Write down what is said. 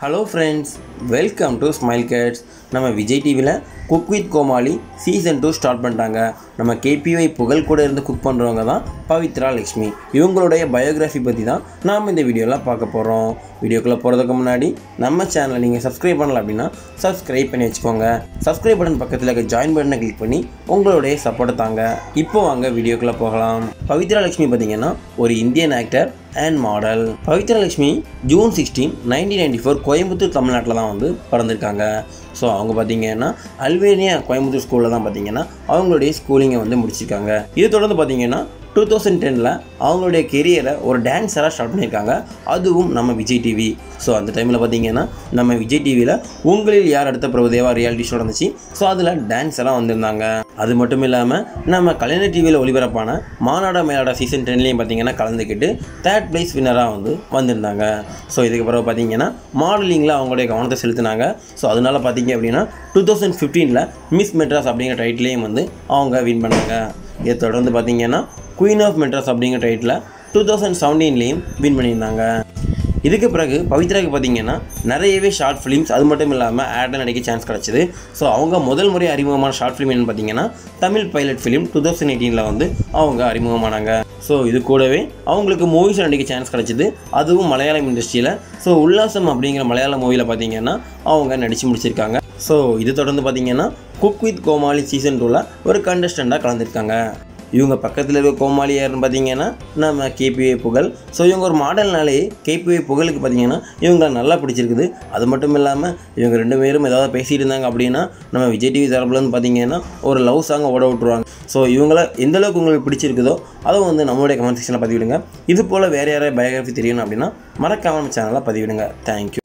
Hello friends, welcome to Smile Cats. நம்ம விஜய் டிவியில் cook with Comali season 2 start பண்ணிட்டாங்க. நம்ம கேபிஒய் புகழ் கூட இருந்து குக் பண்ணுறவங்க தான் பவித்ரா லக்ஷ்மி. இவங்களுடைய பயோகிராஃபி பற்றி தான் நாம் இந்த வீடியோவில் பார்க்க போகிறோம். வீடியோக்குள்ளே போகிறதுக்கு முன்னாடி நம்ம சேனலை நீங்கள் சப்ஸ்கிரைப் பண்ணல அப்படின்னா சப்ஸ்கிரைப் பண்ணி வச்சுக்கோங்க. சப்ஸ்கிரைப் பட்டன் பக்கத்தில் இருக்க ஜாயின் பட்டனை கிளிக் பண்ணி உங்களுடைய சப்போர்ட்டை தாங்க. இப்போ வாங்க வீடியோக்குள்ளே போகலாம். பவித்ரா லக்ஷ்மி பார்த்தீங்கன்னா ஒரு Indian actor and model. Pavithra Lakshmi June 16, 1994 Coimbatore தமிழ்நாட்டில் தான் வந்து பிறந்திருக்காங்க. ஸோ அவங்க பார்த்தீங்கன்னா அல்வேனியா கோயம்புத்தூர் ஸ்கூலில் தான் பார்த்தீங்கன்னா அவங்களுடைய ஸ்கூலிங்கை வந்து முடிச்சிருக்காங்க. இது தொடர்ந்து பார்த்தீங்கன்னா 2010 அவங்களுடைய கெரியரை ஒரு டான்ஸராக ஸ்டார்ட் பண்ணியிருக்காங்க, அதுவும் நம்ம விஜய் டிவி. ஸோ அந்த டைமில் பார்த்தீங்கன்னா நம்ம விஜய் டிவியில் உங்களில் யார் அடுத்த பிரபுதேவா ரியாலிட்டி ஷோ நடந்துச்சு. ஸோ அதில் டான்ஸராக வந்திருந்தாங்க. அது மட்டும் இல்லாமல் நம்ம கலைஞர் டிவியில் ஒளிபரப்பான மாநாட மேலாட சீசன் 10 பார்த்தீங்கன்னா கலந்துக்கிட்டு 3rd பிளேஸ் வின்னராக வந்து வந்திருந்தாங்க. ஸோ இதுக்கப்புறம் பார்த்தீங்கன்னா மாடலிங்கில் அவங்களுடைய கவனத்தை செலுத்தினாங்க. ஸோ அதனால பார்த்தீங்க அப்படின்னா 2015 மிஸ் மெட்ராஸ் அப்படிங்கிற டைட்டிலையும் வந்து அவங்க வின் பண்ணாங்க. இதை தொடர்ந்து பார்த்தீங்கன்னா குயின் ஆஃப் மெட்ராஸ் அப்படிங்கிற டைட்டில் 2017 வின் பண்ணியிருந்தாங்க. இதுக்கு பிறகு பவித்ராவுக்கு பார்த்தீங்கன்னா நிறையவே ஷார்ட் ஃபிலிம்ஸ், அது மட்டும் இல்லாமல் ஆடில் நடிக்க சான்ஸ் கிடச்சிது. ஸோ அவங்க முதல் முறை அறிமுகமான ஷார்ட் ஃபிலிம் என்னென்னு பார்த்தீங்கன்னா தமிழ் பைலட் ஃபிலிம் 2018 வந்து அவங்க அறிமுகமானாங்க. ஸோ இது கூடவே அவங்களுக்கு மூவிஸில் நடிக்க சான்ஸ் கிடச்சிது, அதுவும் மலையாளம் இண்டஸ்ட்ரியில். ஸோ உல்லாசம் அப்படிங்கிற மலையாள மூவியில் பார்த்தீங்கன்னா அவங்க நடித்து முடிச்சிருக்காங்க. ஸோ இது தொடர்ந்து பார்த்தீங்கன்னா குக் வித் கோமாளி சீசன் 2 ஒரு கண்டஸ்டண்ட்டாக கலந்துருக்காங்க. இவங்க பக்கத்தில் இருக்க கோமாளி யாருன்னு பார்த்தீங்கன்னா நம்ம கேபிஒய் புகழ். ஸோ இவங்க ஒரு மாடல்னாலே கேபிஒய் புகழுக்கு பார்த்தீங்கன்னா இவங்க நல்லா பிடிச்சிருக்குது. அது மட்டும் இல்லாமல் இவங்க 2 பேரும் ஏதாவது பேசிகிட்டு இருந்தாங்க அப்படின்னா நம்ம விஜய் டிவி தரப்புலேருந்து பார்த்தீங்கன்னா ஒரு லவ் சாங்கை ஓட விட்டுருவாங்க. ஸோ இவங்கள எந்தளவுக்கு உங்களுக்கு பிடிச்சிருக்குதோ அதை வந்து நம்மளுடைய கமெண்ட் செக்ஷனில் பதிவிடுங்க. இது போல் வேறு யாராவது பயோகிராஃபி தெரியணும் அப்படின்னா மறக்காம நம்ம சேனலில் பதிவிடுங்க. தேங்க்யூ.